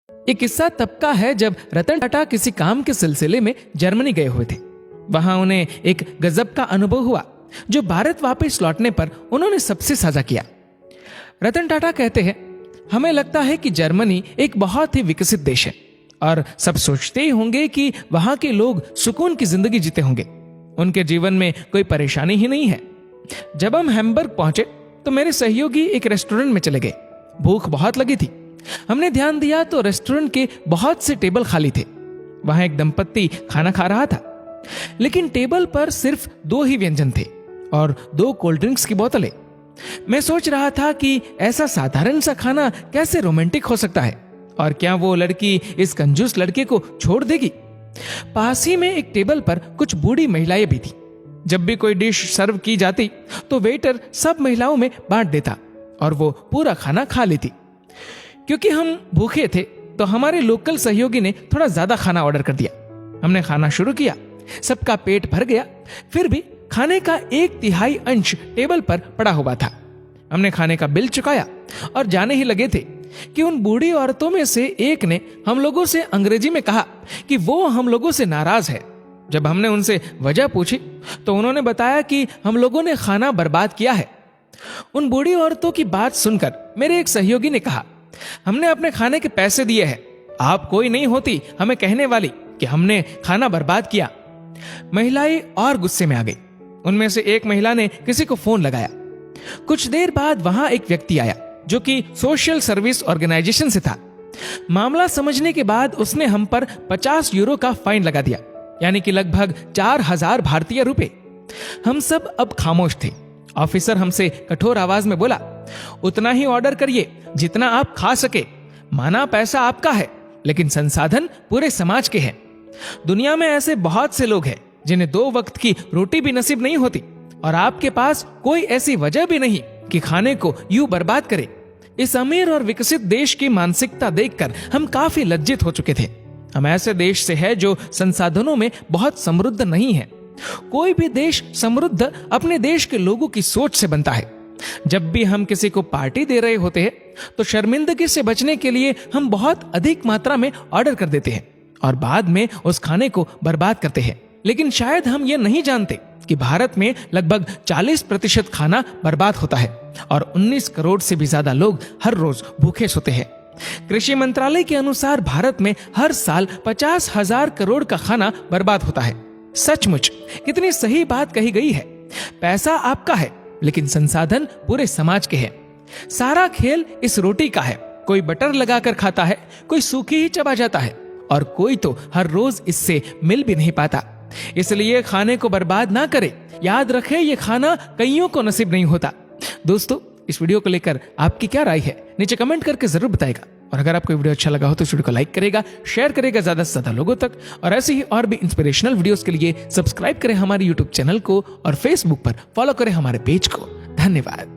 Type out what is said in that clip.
ये किस्सा तब का है जब रतन टाटा किसी काम के सिलसिले में जर्मनी गए हुए थे। वहां उन्हें एक गजब का अनुभव हुआ जो भारत वापस लौटने पर उन्होंने सबसे साझा किया। रतन टाटा कहते हैं, हमें लगता है कि जर्मनी एक बहुत ही विकसित देश है और सब सोचते ही होंगे कि वहां के लोग सुकून की जिंदगी जीते होंगे, उनके जीवन में कोई परेशानी ही नहीं है। जब हम हैम्बर्ग पहुंचे तो मेरे सहयोगी एक रेस्टोरेंट में चले गए। भूख बहुत लगी थी। हमने ध्यान दिया तो रेस्टोरेंट के बहुत से टेबल खाली थे। वहां एक दंपत्ति खाना खा रहा था, लेकिन टेबल पर सिर्फ 2 ही व्यंजन थे और 2 कोल्ड ड्रिंक्स की बोतलें। मैं सोच रहा था कि ऐसा साधारण सा खाना कैसे रोमांटिक हो सकता है और क्या वो लड़की इस कंजूस लड़के को छोड़ देगी। पास ही में एक टेबल पर कुछ बूढ़ी महिलाएं भी थी। जब भी कोई डिश सर्व की जाती तो वेटर सब महिलाओं में बांट देता और वो पूरा खाना खा लेती। क्योंकि हम भूखे थे तो हमारे लोकल सहयोगी ने थोड़ा ज्यादा खाना ऑर्डर कर दिया। हमने खाना शुरू किया, सबका पेट भर गया, फिर भी खाने का 1/3 अंश टेबल पर पड़ा हुआ था। हमने खाने का बिल चुकाया और जाने ही लगे थे कि उन बूढ़ी औरतों में से एक ने हम लोगों से अंग्रेजी में कहा कि वो हम लोगों से नाराज है। जब हमने उनसे वजह पूछी तो उन्होंने बताया कि हम लोगों ने खाना बर्बाद किया है। उन बूढ़ी औरतों की बात सुनकर मेरे एक सहयोगी ने कहा, हमने अपने खाने के पैसे दिए हैं, आप कोई नहीं होती हमें कहने वाली कि हमने खाना बर्बाद किया। महिलाएं और गुस्से में आ गई। उनमें से एक महिला ने किसी को फोन लगाया। कुछ देर बाद वहां एक व्यक्ति आया जो कि सोशल सर्विस ऑर्गेनाइजेशन से था। मामला समझने के बाद उसने हम पर 50 यूरो का फाइन लगा दिया, यानी कि लगभग 4000 भारतीय रुपए। हम सब अब खामोश थे। ऑफिसर हमसे कठोर आवाज में बोला, उतना ही ऑर्डर करिए जितना आप खा सके। माना पैसा आपका है, लेकिन संसाधन पूरे समाज के हैं। दुनिया में ऐसे बहुत से लोग हैं जिन्हें 2 वक्त की रोटी भी नसीब नहीं होती और आपके पास कोई ऐसी वजह भी नहीं कि खाने को यूं बर्बाद करे। इस अमीर और विकसित देश की मानसिकता देखकर हम काफी लज्जित हो चुके थे। हम ऐसे देश से हैं जो संसाधनों में बहुत समृद्ध नहीं है। कोई भी देश समृद्ध अपने देश के लोगों की सोच से बनता है। जब भी हम किसी को पार्टी दे रहे होते हैं तो शर्मिंदगी से बचने के लिए हम बहुत अधिक मात्रा में ऑर्डर कर देते हैं और बाद में उस खाने को बर्बाद करते हैं। लेकिन शायद हम ये नहीं जानते कि भारत में लगभग 40% खाना बर्बाद होता है और 19 करोड़ से भी ज्यादा लोग हर रोज भूखे सोते हैं। कृषि मंत्रालय के अनुसार भारत में हर साल 50,000 करोड़ का खाना बर्बाद होता है। सचमुच कितनी सही बात कही गई है। पैसा आपका है, लेकिन संसाधन पूरे समाज के हैं। सारा खेल इस रोटी का है। कोई बटर लगाकर खाता है, कोई सूखी ही चबा जाता है और कोई तो हर रोज इससे मिल भी नहीं पाता। इसलिए खाने को बर्बाद ना करें। याद रखें, ये खाना कईयों को नसीब नहीं होता। दोस्तों, इस वीडियो को लेकर आपकी क्या राय है नीचे कमेंट करके जरूर बताएगा। और अगर आपको वीडियो अच्छा लगा हो तो इस वीडियो को लाइक करेगा, शेयर करेगा ज्यादा से ज्यादा लोगों तक। और ऐसे ही और भी इंस्पिरेशनल वीडियोस के लिए सब्सक्राइब करें हमारे यूट्यूब चैनल को और फेसबुक पर फॉलो करें हमारे पेज को। धन्यवाद।